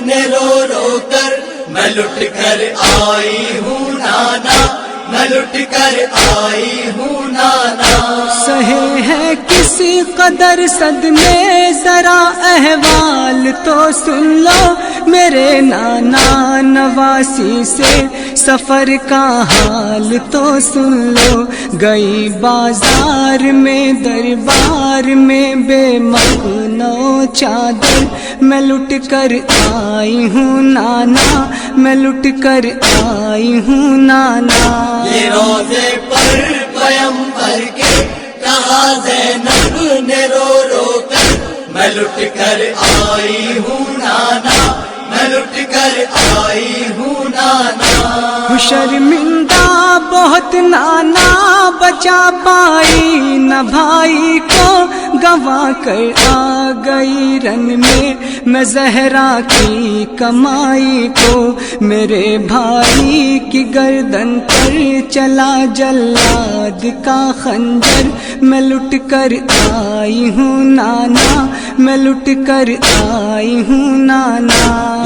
نے رو رو کر میں لٹ کر آئی ہوں نانا، میں لٹ کر آئی ہوں نانا۔ سہے ہے کس قدر صدمے ذرا احوال تو سن لو میرے نانا نواسی سے سفر کا حال تو سن لو۔ گئی بازار میں دربار میں بے مغنو چادر میں لٹ کر آئی ہوں نانا، میں لٹ کر آئی ہوں نانا۔ یہ روزے پر پیغمبر کے کہا زینب نے رو رو کر میں لٹ کر آئی ہوں نانا، میں لٹ کر آئی ہوں نانا۔ شرمندہ بہت نانا بچا پائی نہ بھائی کو، گنوا کر آ گئی رن میں زہرا کی کمائی کو۔ میرے بھائی کی گردن پر چلا جلاد کا خنجر میں لٹ کر آئی ہوں نانا، میں لٹ کر آئی ہوں نانا۔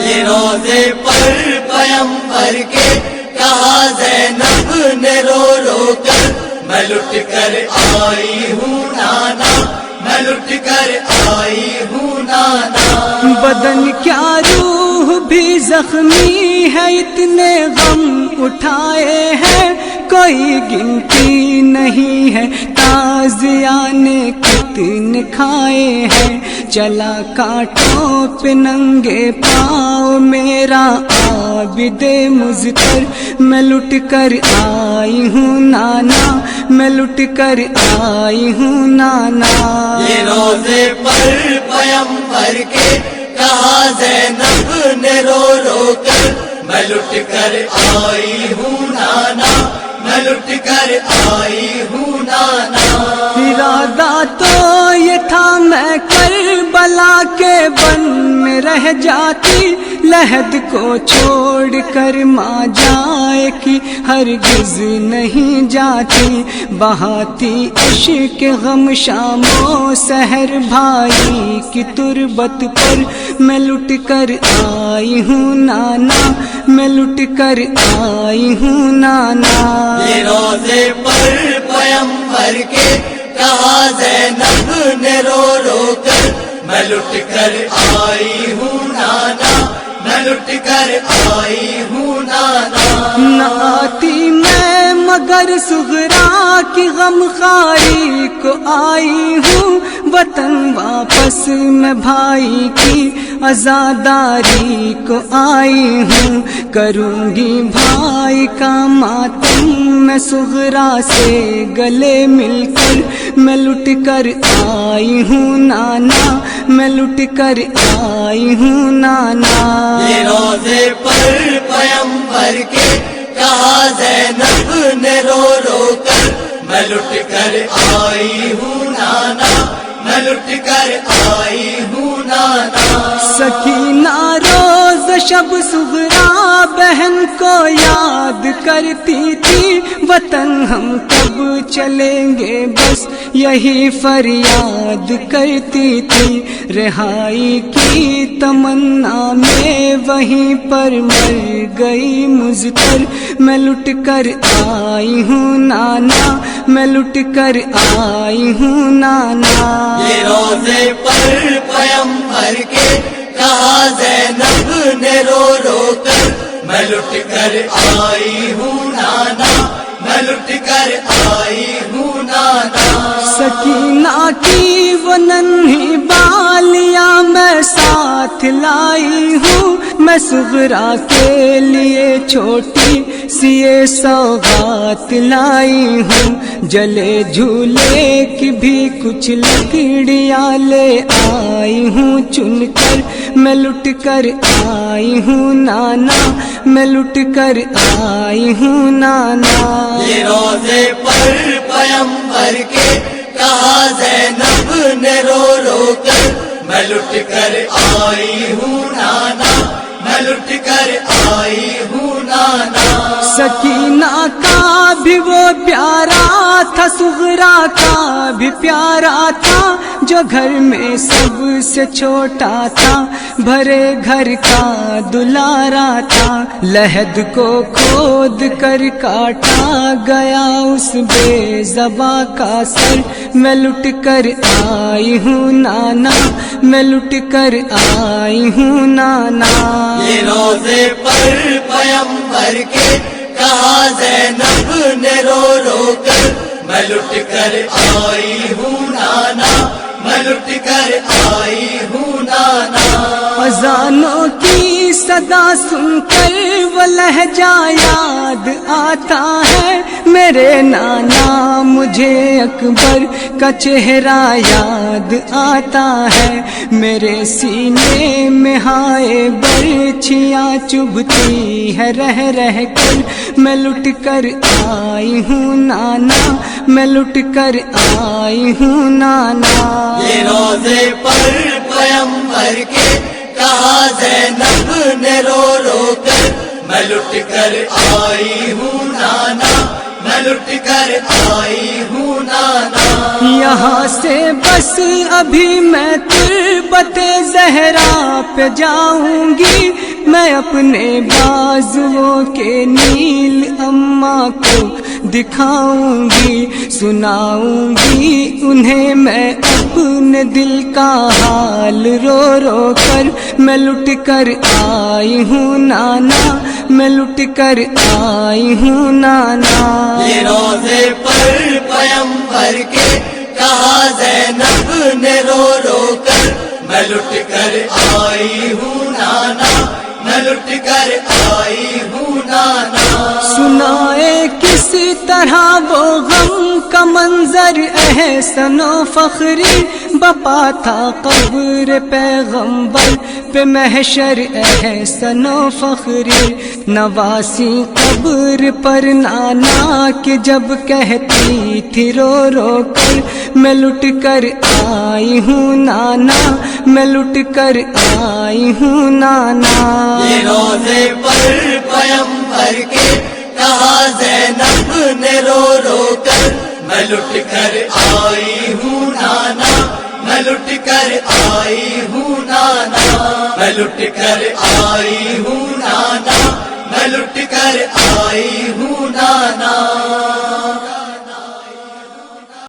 یہ روزے پر پیغمبر کے کہا زینب نے رو رو کر میں لٹ کر آئی ہوں نانا، میں لٹ کر آئی ہوں نانا۔ بدن کیا روح بھی زخمی ہے، اتنے غم اٹھائے ہیں کوئی گنتی نہیں ہے، تازیاں نے کتنے کھائے ہیں۔ چلا کانٹوں پہ ننگے پاؤں میرا عابد مضطر میں لٹ کر آئی ہوں نانا، میں لٹ کر آئی ہوں نانا۔ یہ روزے پر پیغمبر کے کہا زینب نے رو رو کر میں لٹ کر آئی ہوں نانا، میں لٹ کر آئی ہوں نانا۔ ارادہ تو یہ تھا میں کربلا کے بن میں رہ جاتی، لحد کو چھوڑ کر ماں جائے کی ہرگز نہیں جاتی، بہاتی عشق غم شام و سحر بھائی کی تربت پر میں لٹ کر آئی ہوں نانا، میں لٹ کر آئی ہوں نانا۔ یہ روزے پر پیغمبر کے کہا زینب نے رو رو کر میں لٹ کر آئی ہوں نانا، میں لٹ کر آئی ہوں نانا۔ نہ آتی میں مگر صغرا کی غم خاری کو آئی ہوں، وطن واپس میں بھائی کی عزاداری کو آئی ہوں، کروں گی بھائی کا ماتم میں صغرا سے گلے مل کر میں لٹ کر آئی ہوں نانا، میں لٹ کر آئی ہوں نانا۔ یہ روزے پر پیغمبر کے کہا زینب نے رو رو کر میں لٹ کر آئی ہوں نانا، میں لٹ کر آئی ہوں نانا۔ سکینہ روز شب صغرا بہن کو یاد کرتی تھی، وطن ہم کب چلیں گے بس یہی فریاد کرتی تھی، رہائی کی تمنا میں وہیں پر مر گئی مضطر میں لٹ کر آئی ہوں نانا، میں لٹ کر آئی ہوں نانا۔ یہ روزے پر پیغمبر کے کہا زینب نے رو رو کر میں لٹ کر آئی ہوں نانا، میں لٹ کر آئی ہوں نانا۔ سکینہ کی وہ ننھی بالیاں میں ساتھ لائی ہوں، میں صغرا کے لیے چھوٹی سی یہ سوغات لائی ہوں، جلے جھولے کی بھی کچھ لکڑیاں لے آئی ہوں چن کر میں لٹ کر آئی ہوں نانا، میں لٹ کر آئی ہوں نانا۔ یہ روزے پر پیغمبر کے کہا زینب نے رو رو کر میں لٹ کر آئی ہوں نانا، میں لٹ کر آئی ہوں نانا۔ سکینہ کا بھی وہ پیارا تھا صغرا کا بھی پیارا تھا، جو گھر میں سب سے چھوٹا تھا، بھرے گھر کا دلارا تھا۔ لحد کو کھود کر کاٹا گیا اس بے زباں کا سر، میں لٹ کر آئی ہوں نانا، میں لٹ کر آئی ہوں نانا۔ یہ روزے پر پیمبر کے کہا زینب نے رو رو کر، میں لٹ کر آئی ہوں نانا، میں لٹ کر آئی ہوں نانا۔ اذانوں کی صدا سن کر وہ لہجہ یاد آتا ہے میرے نانا، مجھے اکبر کا چہرہ یاد آتا ہے، میرے سینے میں ہائے برچھیاں چبھتی ہے رہ رہ کر، میں لٹ کر آئی ہوں نانا، میں لٹ کر آئی ہوں نانا۔ یہ روزے پر پیمبر کے کہا زینب نے رو رو کر، میں لٹ کر آئی ہوں نانا، میں لٹ کر آئی ہوں نانا۔ یہاں سے بس ابھی میں تربت زہرا پہ جاؤں گی، میں اپنے بازوؤں کے نیل اماں کو دکھاؤں گی، سناؤں گی انہیں میں اپنے دل کا حال رو رو کر، میں لٹ کر آئی ہوں نانا، میں لٹ کر آئی ہوں نانا۔ یہ روزے پر پیمبر کے کہا زینب نے رو رو کر، میں لٹ کر آئی ہوں نانا، میں لٹ کر آئی ہوں نانا۔ سنائے کس طرح وہ غم کا منظر احسن و فخری، بپا تھا قبر پیغمبر پہ محشر احسن و فخری، نواسی قبر پر نانا کہ جب کہتی تھی رو رو کر، میں لٹ کر آئی ہوں نانا، میں لٹ کر آئی ہوں نانا۔ یہ روزے پر پیمبر کے کہا زینب نے رو رو کر، میں لٹ کر آئی ہوں نانا، میں لٹ کر آئی ہوں نانا، میں لٹ کر آئی ہوں نانا، میں لٹ کر آئی ہوں نانا۔